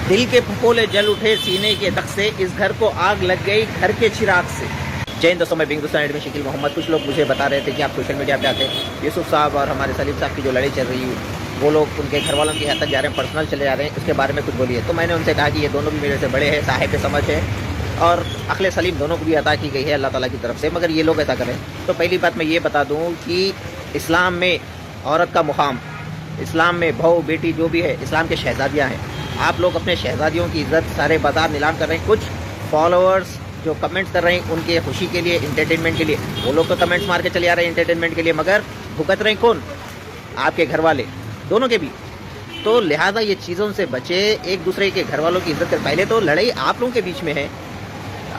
دل کے پھپھولے جل اٹھے سینے کے دق سے، اس گھر کو آگ لگ گئی گھر کے چراغ سے۔ جے ہند دوستوں، میں ہندوستان ایڈمن شکیل محمد۔ کچھ لوگ مجھے بتا رہے تھے کہ آپ سوشل میڈیا پہ آتے یوسف صاحب اور ہمارے سلیم صاحب کی جو لڑائی چل رہی ہے، وہ لوگ ان کے گھر والوں کی حد تک جا رہے ہیں، پرسنل چلے جا رہے ہیں، اس کے بارے میں کچھ بولیے۔ تو میں نے ان سے کہا کہ یہ دونوں بھی میرے سے بڑے ہیں، صاحب سمجھ ہے اور عقل سلیم دونوں کو بھی عطا کی گئی ہے اللہ تعالیٰ کی طرف سے، مگر یہ لوگ ایسا کریں۔ تو پہلی بات میں یہ بتا دوں کہ اسلام میں عورت کا مقام، اسلام میں بہو بیٹی جو بھی ہے، اسلام کے شہزادیاں ہیں۔ آپ لوگ اپنے شہزادیوں کی عزت سارے بازار نیلام کر رہے ہیں۔ کچھ فالوورز جو کمنٹس کر رہے ہیں ان کے خوشی کے لیے، انٹرٹینمنٹ کے لیے، وہ لوگ تو کمنٹس مار کے چلے آ رہے ہیں انٹرٹینمنٹ کے لیے، مگر بھگت رہے ہیں کون؟ آپ کے گھر والے، دونوں کے بھی۔ تو لہٰذا یہ چیزوں سے بچے، ایک دوسرے کے گھر والوں کی عزت کر۔ پہلے تو لڑائی آپ لوگوں کے بیچ میں ہے،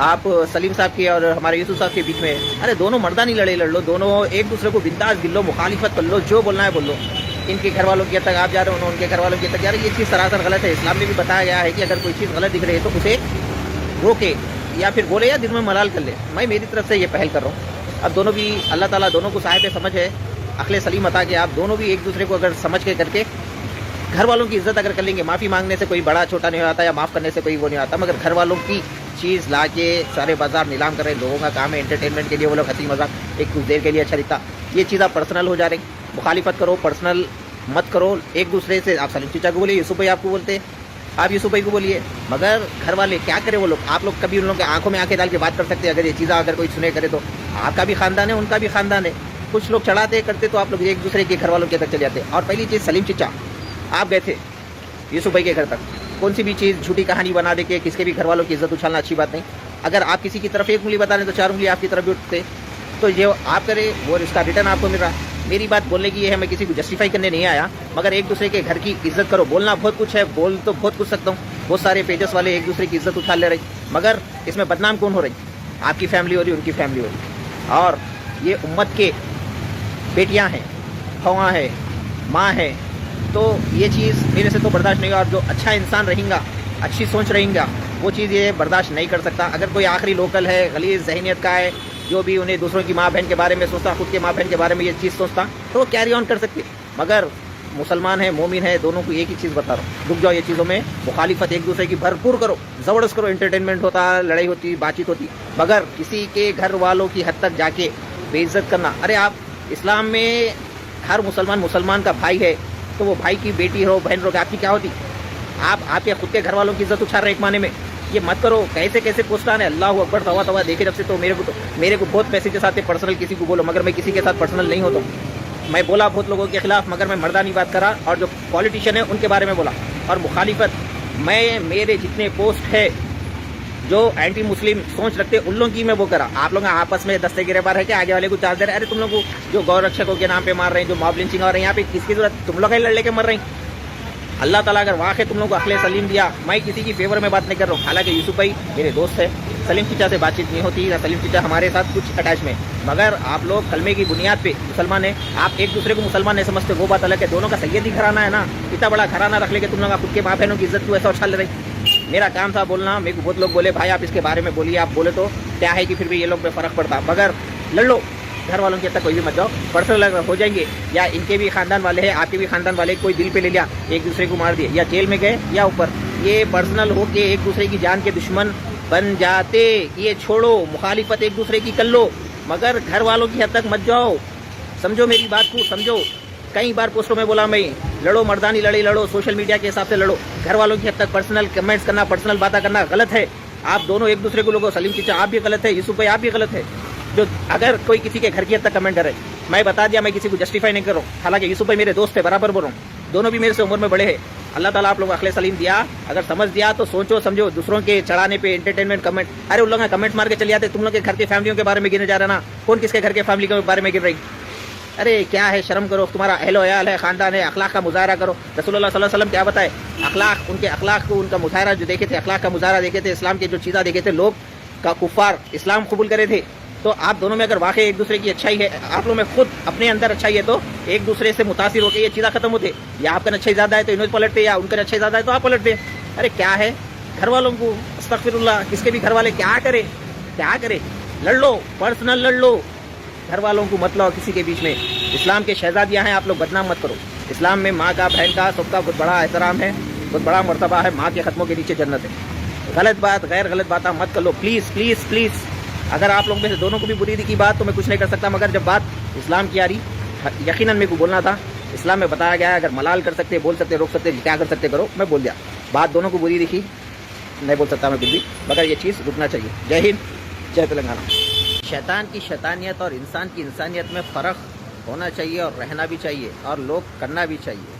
آپ سلیم صاحب کی اور ہمارے یوسف صاحب کے بیچ میں ہے۔ ارے دونوں مردانی لڑائی لڑ لو، دونوں ایک دوسرے کو بنداز گل لو، مخالفت کر لو، جو بولنا ہے بول لو۔ ان کے گھر والوں کی حد تک آپ جا رہے ہو، ان کے گھر والوں کی حد تک جا رہے ہیں، یہ چیز سراسر غلط ہے۔ اسلام میں بھی بتایا گیا ہے کہ اگر کوئی چیز غلط دکھ رہی ہے تو اسے روکے، یا پھر بولے یا دل میں ملال کر لے۔ میں میری طرف سے یہ پہل کر رہا ہوں۔ اب دونوں بھی اللہ تعالیٰ دونوں کو صاحب سمجھ ہے، عقل سلیم عطا کہ آپ دونوں بھی ایک دوسرے کو اگر سمجھ کے کر کے گھر والوں کی عزت اگر کر لیں گے، معافی مانگنے سے کوئی بڑا چھوٹا نہیں ہوتا، یا معاف کرنے سے کوئی وہ نہیں آتا، مگر گھر والوں کی چیز لا کے سارے بازار نیلام کر رہے ہیں۔ لوگوں کا کام ہے انٹرٹینمنٹ کے لیے، وہ لوگ ہنسی مذاق ایک کچھ دیر کے لیے اچھا دکھتا، یہ چیز آپ پرسنل ہو جا رہی۔ مخالفت کرو، پرسنل مت کرو ایک دوسرے سے۔ آپ سلیم چچا کو بولیے، یوسف بھائی آپ کو بولتے، آپ یوسف بھائی کو بولیے، مگر گھر والے کیا کرے وہ لوگ؟ آپ لوگ کبھی ان لوگوں کے آنکھوں میں آنکھیں ڈال کے بات کر سکتے ہیں؟ اگر یہ چیزیں اگر کوئی سنے کرے تو آپ کا بھی خاندان ہے، ان کا بھی خاندان ہے۔ کچھ لوگ چڑھاتے کرتے تو آپ لوگ ایک دوسرے کے گھر والوں کے تک چلے جاتے۔ اور پہلی چیز، سلیم چچا آپ گئے تھے یوسف بھائی کے گھر تک، کون سی بھی چیز جھوٹی کہانی بنا دے کے کس کے بھی گھر والوں کی عزت اچھالنا اچھی بات نہیں۔ اگر آپ کسی کی طرف ایک انگلی بتا دیں تو چار انگلی آپ کی طرف بھی اٹھتے، تو یہ آپ کرے وہ اس کا ریٹرن آپ کو مل رہا ہے۔ میری بات بولنے کی یہ ہے، میں کسی کو جسٹیفائی کرنے نہیں آیا، مگر ایک دوسرے کے گھر کی عزت کرو۔ بولنا بہت کچھ ہے، بول تو بہت کچھ سکتا ہوں، بہت سارے پیجز والے ایک دوسرے کی عزت اٹھا لے رہے، مگر اس میں بدنام کون ہو رہی؟ آپ کی فیملی ہو رہی، ان کی فیملی ہو رہی۔ اور یہ امت کے بیٹیاں ہیں، بھواں ہیں، ماں ہیں، تو یہ چیز میرے سے تو برداشت نہیں ہوگا۔ اور جو اچھا انسان رہیں گا، اچھی سوچ رہیں گا، وہ چیز یہ برداشت نہیں کر سکتا۔ اگر کوئی آخری لوکل ہے، غلیظ ذہنیت کا ہے، جو بھی انہیں دوسروں کی ماں بہن کے بارے میں سوچتا، خود کے ماں بہن کے بارے میں یہ چیز سوچتا، تو وہ کیری آن کر سکتے، مگر مسلمان ہے، مومن ہے، دونوں کو ایک ہی چیز بتا رہا ہوں، رک جاؤ یہ چیزوں میں، مخالفت ایک دوسرے کی بھرپور کرو، زبردست کرو، انٹرٹینمنٹ ہوتا، لڑائی ہوتی، بات چیت ہوتی، مگر کسی کے گھر والوں کی حد تک جا کے بے عزت کرنا۔ ارے آپ اسلام میں ہر مسلمان کا بھائی ہے، تو وہ بھائی کی بیٹی ہو، بہن ہو، آپ کی کیا ہوتی؟ آپ کے خود کے گھر والوں کی عزت اچھا رہے ایک معنی میں، یہ مت کرو۔ کیسے پوسٹ آنے، اللہ اکبر، توا دیکھے جب سے تو میرے کو بہت میسیجز آتے پرسنل، کسی کو بولو، مگر میں کسی کے ساتھ پرسنل نہیں ہوتا ہوں۔ میں بولا بہت لوگوں کے خلاف، مگر میں مردانی بات کرا، اور جو پولیٹیشین ہے ان کے بارے میں بولا، اور مخالفت میں میرے جتنے پوسٹ ہے جو اینٹی مسلم سوچ رکھتے ان لوگوں کی میں وہ کرا۔ آپ لوگ آپس میں دستے گرے بار ہے کہ آگے والے کو چارج دے رہے، ارے تم لوگ جو گو رکشکوں کے نام پہ مار رہے ہیں، جو موب لنچنگ ہو رہے ہیں، یہاں پہ کس کی ضرورت؟ تم لوگ ہی لڑ لے کے مر رہے ہیں۔ اللہ تعالیٰ اگر واقعی تم لوگوں کو عقل سلیم دیا، میں کسی کی فیور میں بات نہیں کر رہا ہوں، حالانکہ یوسف بھائی میرے دوست ہے، سلیم چچا سے بات چیت نہیں ہوتی، سلیم چچا ہمارے ساتھ کچھ اٹیچ میں، مگر آپ لوگ کلمے کی بنیاد پہ مسلمان ہیں، آپ ایک دوسرے کو مسلمان نہیں سمجھتے، وہ بات الگ ہے۔ دونوں کا سیدی گھرانہ ہے نا، اتنا بڑا گھرانہ رکھ لے کے تم لوگ خود کے ماں بہنوں کی عزت کو ایسا اچھال لے رہے۔ میرا کام تھا بولنا، میرے کو بہت لوگ بولے بھائی آپ اس کے بارے میں بولیے، آپ بولے تو کیا ہے کہ پھر بھی یہ لوگ پہ فرق پڑتا، مگر لڑ لو، گھر والوں کے تک کوئی بھی مت جاؤ، پرسنل ہو جائیں گے، یا ان کے بھی خاندان والے ہیں، آپ کے بھی خاندان والے، کوئی دل پہ لے لیا، ایک دوسرے کو مار دیا، یا جیل میں گئے یا اوپر، یہ پرسنل ہو کے ایک دوسرے کی جان کے دشمن بن جاتے۔ یہ چھوڑو، مخالفت ایک دوسرے کی کر لو، مگر گھر والوں کی حد تک مت جاؤ۔ سمجھو میری بات کو، سمجھو۔ کئی بار پوسٹوں میں بولا میں، لڑو مردانی لڑائی لڑو، سوشل میڈیا کے حساب سے لڑو، گھر والوں کی حد تک پرسنل کمنٹس کرنا، پرسنل باتیں کرنا غلط ہے۔ آپ دونوں ایک دوسرے کو لوگوں، سلیم چچا آپ بھی غلط ہے، یوسف بھائی آپ بھی غلط ہے۔ جو اگر کوئی کسی کے گھر کی حد تک کمنٹ کرے، میں بتا دیا، میں کسی کو جسٹیفائی نہیں کر رہا ہوں، حالانکہ یوسف بھائی میرے دوست ہے، برابر بول رہا ہوں، دونوں بھی میرے سے عمر میں بڑے ہیں۔ اللہ تعالیٰ آپ لوگ عقل سلیم دیا، اگر سمجھ دیا تو سوچو سمجھو، دوسروں کے چڑھانے پہ انٹرٹینمنٹ کمنٹ، ارے ان لوگوں نے کمنٹ مار کے چلے جاتے، تم لوگ کے گھر کے فیملیوں کے بارے میں گرنے جا رہا نا، کون کس کے گھر کے فیملی کے بارے میں گر رہی؟ ارے کیا ہے، شرم کرو، تمہارا اہل و عیال ہے، خاندان ہے، اخلاق کا مظاہرہ کرو۔ رسول اللہ صلی اللہ علیہ وسلم کیا بتائے؟ اخلاق، ان کے اخلاق کو، ان کا مظاہرہ جو دیکھے تھے، اخلاق کا مظاہرہ دیکھے تھے، اسلام کے جو چیزیں دیکھے تھے، لوگ کا کفار اسلام قبول کرے تھے۔ تو آپ دونوں میں اگر واقعی ایک دوسرے کی اچھائی ہے، آپ لوگوں میں خود اپنے اندر اچھائی ہے، تو ایک دوسرے سے متاثر ہو کے یہ چیزیں ختم ہوتے، یا آپ کا اچھائی زیادہ ہے تو انہیں پلٹتے، یا ان کا اچھائی زیادہ ہے تو آپ پلٹتے۔ ارے کیا ہے، گھر والوں کو استغفر اللہ، کس کے بھی گھر والے کیا کرے، لڑ لو، پرسنل لڑ لو، گھر والوں کو مت لاؤ کسی کے بیچ میں۔ اسلام کے شہزادیاں ہیں، آپ لوگ بدنام مت کرو۔ اسلام میں ماں کا، بہن کا، سب کا بہت بڑا احترام ہے، بہت بڑا مرتبہ ہے، ماں کے قدموں کے نیچے جنت ہے. غلط بات، غیر غلط بات آپ مت کر لو پلیز پلیز پلیز. اگر آپ لوگ میں سے دونوں کو بھی بری کی بات تو میں کچھ نہیں کر سکتا، مگر جب بات اسلام کی آ رہی یقیناً میرے کو بولنا تھا. اسلام میں بتایا گیا ہے اگر ملال کر سکتے، بول سکتے، روک سکتے، کیا کر سکتے کرو، میں بول دیا. بات دونوں کو بری دکھی نہیں بول سکتا میں کچھ بھی، مگر یہ چیز رکنا چاہیے. جے ہند، جے تلنگانہ. شیطان کی شیطانیت اور انسان کی انسانیت میں فرق ہونا چاہیے اور رہنا بھی چاہیے اور لوگ کرنا بھی چاہیے.